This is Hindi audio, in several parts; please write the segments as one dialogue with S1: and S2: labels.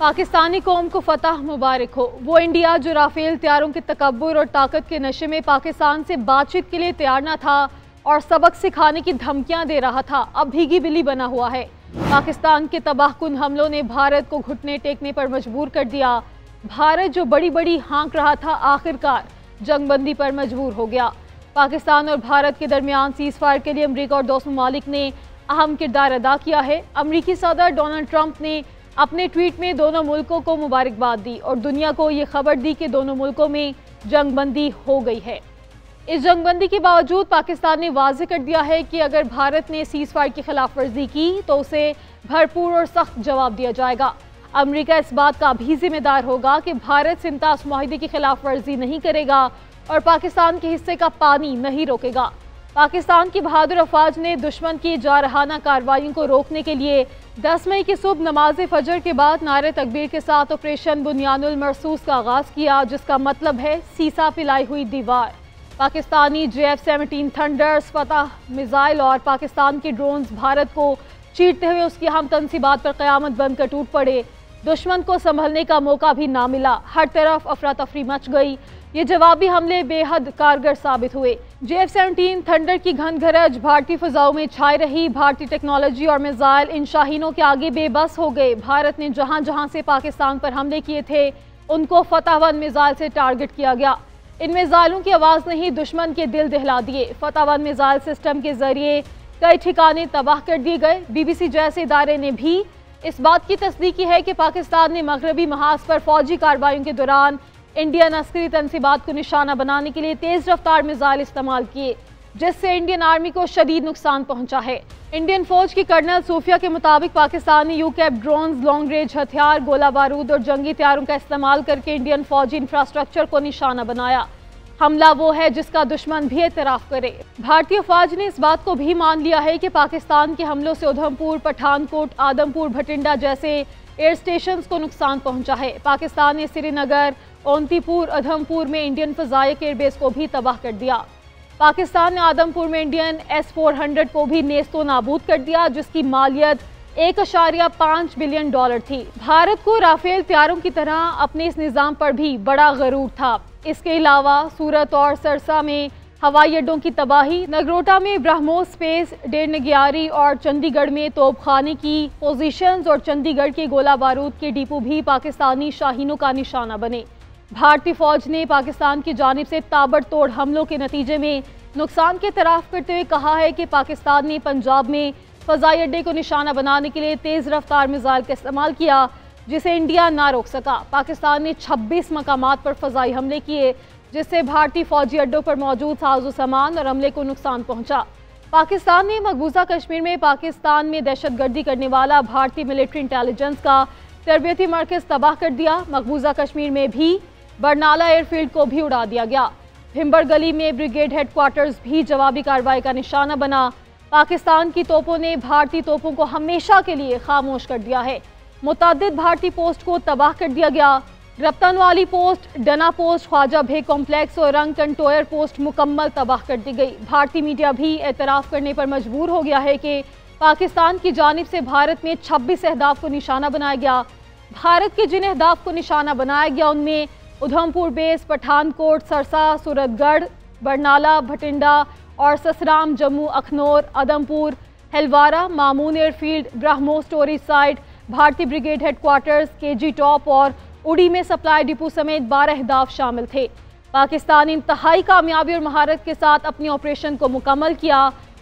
S1: पाकिस्तानी कौम को फतह मुबारक हो। वो इंडिया जो राफेल तैयारों के तकब्बुर और ताकत के नशे में पाकिस्तान से बातचीत के लिए तैयार न था और सबक सिखाने की धमकियां दे रहा था, अब भीगी बिल्ली बना हुआ है। पाकिस्तान के तबाहकुन हमलों ने भारत को घुटने टेकने पर मजबूर कर दिया। भारत जो बड़ी बड़ी हाँक रहा था, आखिरकार जंगबंदी पर मजबूर हो गया। पाकिस्तान और भारत के दरमियान सीज़ फायर के लिए अमरीका और दोस्त ममालिक ने अहम किरदार अदा किया है। अमरीकी सदर डोनाल्ड ट्रंप ने अपने ट्वीट में दोनों मुल्कों को मुबारकबाद दी और दुनिया को ये खबर दी कि दोनों मुल्कों में जंगबंदी हो गई है। इस जंगबंदी के बावजूद पाकिस्तान ने वाज़ेह कर दिया है कि अगर भारत ने सीज़ फायर की खिलाफ वर्जी की तो उसे भरपूर और सख्त जवाब दिया जाएगा। अमरीका इस बात का भी जिम्मेदार होगा कि भारत सिंतास मुआहिदे की खिलाफ वर्जी नहीं करेगा और पाकिस्तान के हिस्से का पानी नहीं रोकेगा। पाकिस्तान की बहादुर अफवाज ने दुश्मन की जारहाना कार्रवाइयों को रोकने के लिए 10 मई की सुबह नमाज फजर के बाद नारे तकबीर के साथ ऑपरेशन बुनियानुल मरसूस का आगाज़ किया, जिसका मतलब है सीसा पिलाई हुई दीवार। पाकिस्तानी JF-17 थंडर्स, फतह मिसाइल और पाकिस्तान के ड्रोन्स भारत को चीरते हुए उसकी अहम तनसीबात पर क़यामत बनकर टूट पड़े। दुश्मन को संभलने का मौका भी ना मिला, हर तरफ अफरा तफरी मच गई। ये जवाबी हमले बेहद कारगर साबित हुए। JF-17 थंडर की घनघरज भारतीय फ़ज़ाओं में छाई रही। भारतीय टेक्नोलॉजी और मिसाइल इन शाहीनों के आगे बेबस हो गए। भारत ने जहां जहां से पाकिस्तान पर हमले किए थे, उनको फतह-1 मिसाइल से टारगेट किया गया। इन मिसाइलों की आवाज़ ने ही दुश्मन के दिल दहला दिए। फतह-1 मिसाइल सिस्टम के जरिए कई ठिकाने तबाह कर दिए गए। BBC जैसे इदारे ने भी इस बात की तस्दीक की है कि पाकिस्तान ने मगरबी महाज पर फौजी कार्रवाइयों के दौरान इंडियन अस्करी तनसीबात को निशाना बनाने के लिए तेज़ रफ्तार मिसाइल इस्तेमाल किए, जिससे इंडियन आर्मी को शदीद नुकसान पहुंचा है। इंडियन फौज की कर्नल सूफिया के मुताबिक पाकिस्तान ने UCAP ड्रोन्स, लॉन्ग रेंज हथियार, गोला बारूद और जंगी तैयारों का इस्तेमाल करके इंडियन फौजी इंफ्रास्ट्रक्चर को निशाना बनाया। हमला वो है जिसका दुश्मन भी एतराफ़ करे। भारतीय फौज ने इस बात को भी मान लिया है कि पाकिस्तान के हमलों से उधमपुर, पठानकोट, आदमपुर, भटिंडा जैसे एयर स्टेशन को नुकसान पहुंचा है। पाकिस्तान ने श्रीनगर, ओंतीपुर, उधमपुर में इंडियन फ़ज़ाइक एयरबेस को भी तबाह कर दिया। पाकिस्तान ने आदमपुर में इंडियन S-400 को भी नेस्तो नाबूद कर दिया, जिसकी मालियत $1.5 बिलियन थी। भारत को राफेल तैयारों की तरह अपने इस निज़ाम पर भी बड़ा गरूर था। इसके अलावा सूरत और सरसा में हवाई अड्डों की तबाही, नगरोटा में ब्रह्मोस स्पेस, डेरनगियारी और चंडीगढ़ में तोपखाने की पोजीशंस और चंडीगढ़ के गोला बारूद के डिपो भी पाकिस्तानी शाहीनों का निशाना बने। भारतीय फौज ने पाकिस्तान की जानिब से ताबड़तोड़ हमलों के नतीजे में नुकसान के तराफ करते हुए कहा है कि पाकिस्तान ने पंजाब में फ़ज़ाई अड्डे को निशाना बनाने के लिए तेज़ रफ्तार मिसाइल का इस्तेमाल किया, जिसे इंडिया ना रोक सका। पाकिस्तान ने 26 मकामात पर फ़ज़ाई हमले किए, जिससे भारतीय फ़ौजी अड्डों पर मौजूद साजो सामान और अमले को नुकसान पहुंचा। पाकिस्तान ने मकबूजा कश्मीर में पाकिस्तान में दहशतगर्दी करने वाला भारतीय मिलिट्री इंटेलिजेंस का तरबियती मरकज़ तबाह कर दिया। मकबूजा कश्मीर में भी बरनाला एयरफील्ड को भी उड़ा दिया गया। भिम्बर गली में ब्रिगेड हेडक्वार्टर्स भी जवाबी कार्रवाई का निशाना बना। पाकिस्तान की तोपों ने भारतीय तोपों को हमेशा के लिए खामोश कर दिया है। मुतअद्दिद भारतीय पोस्ट को तबाह कर दिया गया। रप्तान वाली post, Dana post, Khwaja Beg complex और रंग कंटोयर पोस्ट मुकम्मल तबाह कर दी गई। भारतीय मीडिया भी एतराफ़ करने पर मजबूर हो गया है कि पाकिस्तान की जानिब से भारत में 26 अहदाफ को निशाना बनाया गया। भारत के जिन अहदाफ को निशाना बनाया गया उनमें उधमपुर बेस, पठानकोट, सरसा, सूरतगढ़, बरनाला, भटिंडा और ससराम, जम्मू, अखनौर, आदमपुर, हलवारा, मामून एयरफील्ड, ब्रह्मो स्टोरेज साइट, भारतीय ब्रिगेड हेडक्वार्टर्स, KG टॉप और उड़ी में सप्लाई डिपो समेत 12 अहदाफ शामिल थे। पाकिस्तान इंतहाई कामयाबी और महारत के साथ अपने ऑपरेशन को मुकम्मल किया।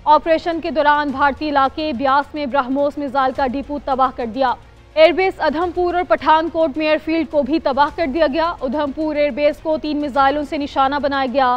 S1: ऑपरेशन के दौरान भारतीय इलाके ब्यास में ब्रह्मोस मिसाइल का डिपो तबाह कर दिया। एयरबेस उधमपुर और पठानकोट में एयरफील्ड को भी तबाह कर दिया गया। उधमपुर एयरबेस को 3 मिसाइलों से निशाना बनाया गया।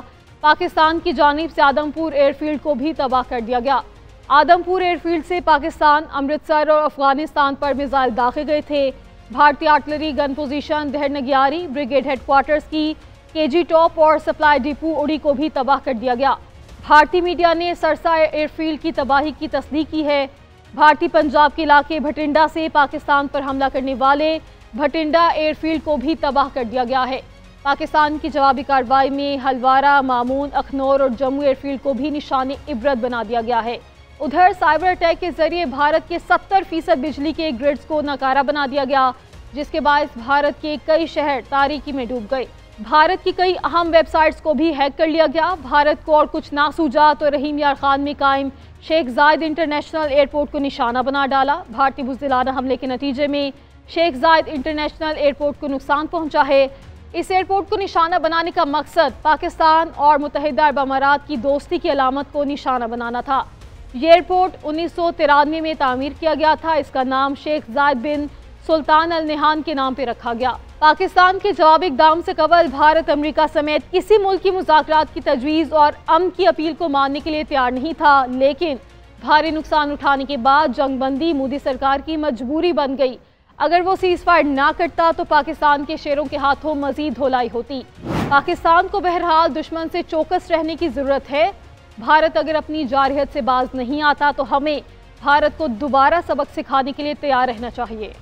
S1: पाकिस्तान की जानिब से आदमपुर एयरफील्ड को भी तबाह कर दिया गया। आदमपुर एयरफील्ड से पाकिस्तान, अमृतसर और अफगानिस्तान पर मिसाइल दागे गए थे। भारतीय आर्टिलरी गन पोजीशन, देहरनगियारी, ब्रिगेड हेडक्वार्टर्स की KG टॉप और सप्लाई डिपो उड़ी को भी तबाह कर दिया गया। भारतीय मीडिया ने सरसा एयरफील्ड की तबाही की तस्दीक की है। भारतीय पंजाब के इलाके भटिंडा से पाकिस्तान पर हमला करने वाले भटिंडा एयरफील्ड को भी तबाह कर दिया गया है। पाकिस्तान की जवाबी कार्रवाई में हलवारा, मामून, अखनौर और जम्मू एयरफील्ड को भी निशाने इबरत बना दिया गया है। उधर साइबर अटैक के जरिए भारत के 70% बिजली के ग्रिड्स को नाकारा बना दिया गया। जिसके बायस भारत के कई शहर तारीकी में डूब गए। भारत की कई अहम वेबसाइट्स को भी हैक कर लिया गया। भारत को और कुछ ना सूझा तो रहीम यार खान में कायम शेख जायद इंटरनेशनल एयरपोर्ट को निशाना बना डाला। भारतीय बुज़दिलाना हमले के नतीजे में शेख जायद इंटरनेशनल एयरपोर्ट को नुकसान पहुंचा है। इस एयरपोर्ट को निशाना बनाने का मकसद पाकिस्तान और मुत्तहिदा अरब अमारात की दोस्ती की अलामत को निशाना बनाना था। ये एयरपोर्ट 1993 में तामीर किया गया था। इसका नाम शेख जायद बिन सुल्तान अल नहान के नाम पे रखा गया। पाकिस्तान के जवाबी इक़दाम से कबल भारत अमेरिका समेत किसी मुल्क की मुज़ाकरात की तजवीज़ और अमन की अपील को मानने के लिए तैयार नहीं था, लेकिन भारी नुकसान उठाने के बाद जंगबंदी मोदी सरकार की मजबूरी बन गई। अगर वो सीज़ फायर ना करता तो पाकिस्तान के शेरों के हाथों मजीद धोलाई होती। पाकिस्तान को बहरहाल दुश्मन से चौकस रहने की ज़रूरत है। भारत अगर अपनी जारहियत से बाज नहीं आता तो हमें भारत को दोबारा सबक सिखाने के लिए तैयार रहना चाहिए।